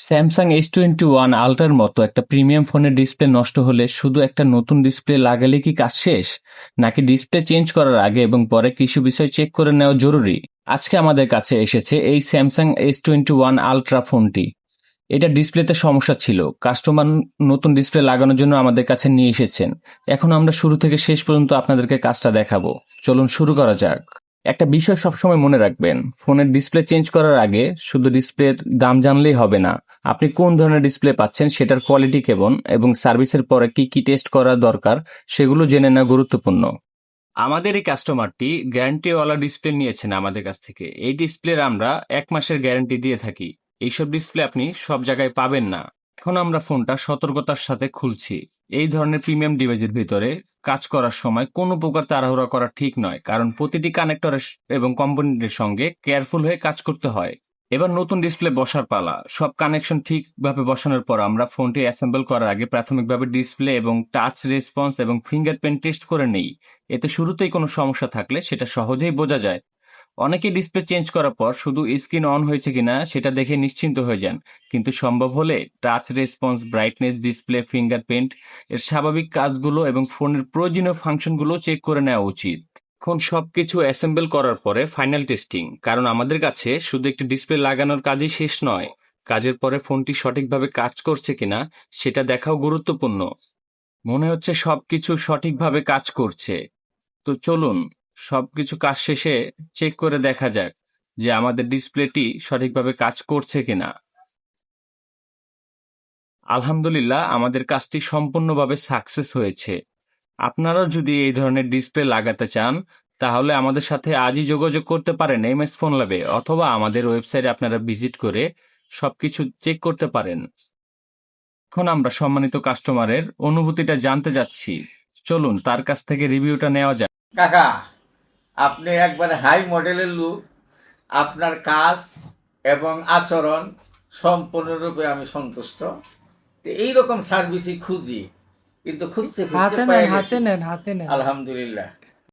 Samsung S21 আল্ট্রার মতো একটা premium ফোনের ডিসপ্লে নষ্ট হলে শুধু একটা নতুন ডিসপ্লে লাগালে কি কাজ শেষ, নাকি ডিসপ্লে চেঞ্জ করার আগে এবং পরে কিছু বিষয় চেক করে নেওয়া জরুরি? আজকে আমাদের কাছে এসেছে এই স্যামসাং S21 আল্ট্রা ফোনটি। এটা ডিসপ্লেতে সমস্যা ছিল, কাস্টমার নতুন ডিসপ্লে লাগানোর জন্য আমাদের কাছে নিয়ে এসেছেন। এখন আমরা শুরু থেকে শেষ পর্যন্ত আপনাদেরকে কাজটা দেখাবো। চলুন শুরু করা যাক। একটা বিষয় সবসময় মনে রাখবেন, ফোনের ডিসপ্লে চেঞ্জ করার আগে শুধু ডিসপ্লের দাম জানলেই হবে না। আপনি কোন ধরনের ডিসপ্লে পাচ্ছেন, সেটার কোয়ালিটি কেমন এবং সার্ভিসের পরে কি কি টেস্ট করা দরকার সেগুলো জেনে নেওয়া গুরুত্বপূর্ণ। আমাদের এই কাস্টমারটি গ্যারান্টিওয়ালা ডিসপ্লে নিয়েছেন আমাদের কাছ থেকে। এই ডিসপ্লের আমরা 1 মাসের গ্যারান্টি দিয়ে থাকি। এইসব ডিসপ্লে আপনি সব জায়গায় পাবেন না। এখন আমরা ফোনটা সতর্কতার সাথে খুলছি। এই ধরনের প্রিমিয়াম ডিভাইসের ভিতরে কাজ করার সময় কোনো প্রকার তাড়াহুড়া করা ঠিক নয়, কারণ প্রতিটি কানেক্টরের এবং কম্পোনেন্টের সঙ্গে কেয়ারফুল হয়ে কাজ করতে হয়। এবার নতুন ডিসপ্লে বসার পালা। সব কানেকশন ঠিকভাবে বসানোর পর আমরা ফোনটি অ্যাসেম্বল করার আগে প্রাথমিকভাবে ডিসপ্লে এবং টাচ রেসপন্স এবং ফিঙ্গারপ্রিন্ট টেস্ট করে নেই। এতে শুরুতেই কোনো সমস্যা থাকলে সেটা সহজেই বোঝা যায়। অনেকেই ডিসপ্লে চেঞ্জ করার পর শুধু স্ক্রিন অন হয়েছে কিনা সেটা দেখে নিশ্চিন্ত হয়ে যান, কিন্তু সম্ভব হলে touch response, brightness, display, fingerprint এর স্বাভাবিক কাজগুলো এবং ফোনের প্রয়োজনীয় ফাংশনগুলো চেক করে নেওয়া উচিত। এখন সবকিছু অ্যাসেম্বল করার পরে ফাইনাল টেস্টিং, কারণ আমাদের কাছে শুধু একটি ডিসপ্লে লাগানোর কাজই শেষ নয়, কাজের পরে ফোনটি সঠিকভাবে কাজ করছে কিনা সেটা দেখাও গুরুত্বপূর্ণ। মনে হচ্ছে সবকিছু সঠিকভাবে কাজ করছে। তো চলুন সবকিছু কাজ শেষে চেক করে দেখা যাক যে আমাদের ডিসপ্লেটি সঠিকভাবে কাজ করছে কিনা। আলহামদুলিল্লাহ, আমাদের কাজটি সম্পূর্ণভাবে সাকসেস হয়েছে। আপনারাও যদি এই ধরনের ডিসপ্লে লাগাতে চান তাহলে আমাদের সাথে আজই যোগাযোগ করতে পারেন MS ফোন ল্যাবে, অথবা আমাদের ওয়েবসাইটে আপনারা ভিজিট করে সবকিছু চেক করতে পারেন। এখন আমরা সম্মানিত কাস্টমারের অনুভূতিটা জানতে যাচ্ছি। চলুন তার কাছ থেকে রিভিউটা নেওয়া যাক। কাকা, আপনি একবারে হাই মডেলের লোক। আপনার কাজ এবং আচরণ সম্পূর্ণরূপে আমি সন্তুষ্ট। তো এইরকম সার্ভিসই খুঁজি, কিন্তু খুঁজতে খুঁজতে হাতে পেয়ে নেন, হাতে গেছি। নেন, হাতে নেন। আলহামদুলিল্লাহ।